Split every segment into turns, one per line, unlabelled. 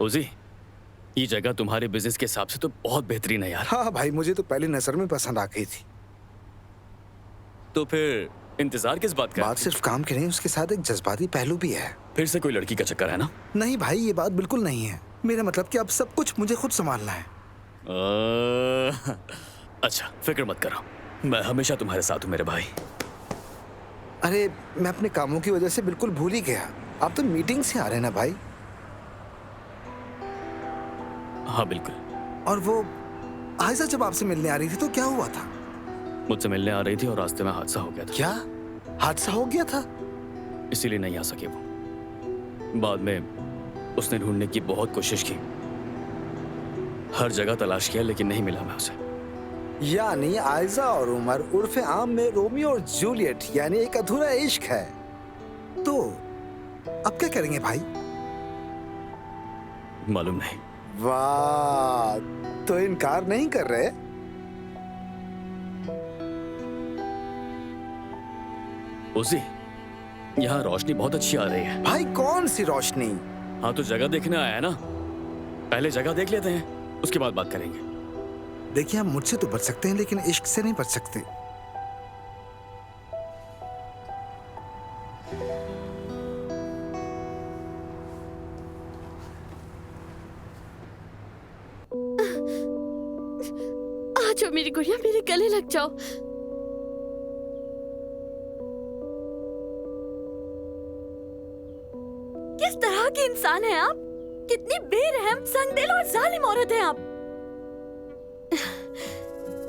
उजी, ये जगह तुम्हारे बिजनेस के हिसाब से तो बहुत बेहतरीन है यार।
हाँ भाई, मुझे तो पहली नजर में पसंद आ गई थी।
तो फिर इंतजार किस बात का?
बात सिर्फ काम की नहीं, उसके साथ एक जज्बाती पहलू भी है।
फिर से कोई लड़की का चक्कर है ना?
नहीं भाई, ये बात बिल्कुल नहीं है। मेरा मतलब कि अब सब कुछ मुझे खुद संभालना है।
अच्छा, फिक्र मत करो, मैं हमेशा तुम्हारे साथ हूँ मेरे भाई।
अरे, मैं अपने कामों की वजह से बिल्कुल भूल ही गया। आप तो मीटिंग से आ रहे हैं ना भाई?
हाँ बिल्कुल।
और वो आयशा जब आपसे मिलने आ रही थी तो क्या हुआ था?
मुझसे मिलने आ रही थी और रास्ते में हादसा हो गया था।
क्या हादसा हो गया था?
इसीलिए नहीं आ सके वो। बाद में उसने ढूंढने की बहुत कोशिश की, हर जगह तलाश किया लेकिन नहीं मिला मैं उसे।
यानी आयशा और उमर उर्फे आम में रोमियो और जूलियट, यानी एक अधूरा इश्क है। तो अब क्या करेंगे भाई?
मालूम नहीं।
वाह, तो इनकार नहीं कर रहे?
उसी, यहाँ रोशनी बहुत अच्छी आ रही है।
भाई कौन सी रोशनी?
हाँ तो जगह देखने आया है ना, पहले जगह देख लेते हैं, उसके बाद बात करेंगे।
देखिए, आप मुझसे तो बच सकते हैं लेकिन इश्क से नहीं बच सकते।
आ जाओ मेरी गुड़िया, मेरे गले लग जाओ। किस तरह के इंसान हैं आप? कितनी बेरहम, संगदिल और जालिम औरत हैं आप।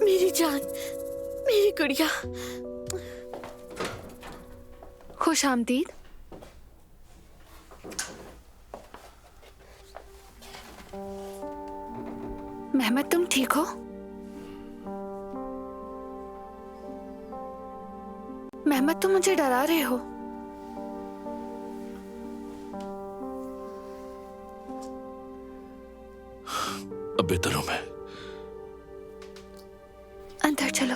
मेरी जान, मेरी गुड़िया।
खुश आमदीद। मेहमत, तुम ठीक हो? मेहमत, तुम मुझे डरा रहे हो।
अब बेहतर हूं मैं।
अंदर चलो।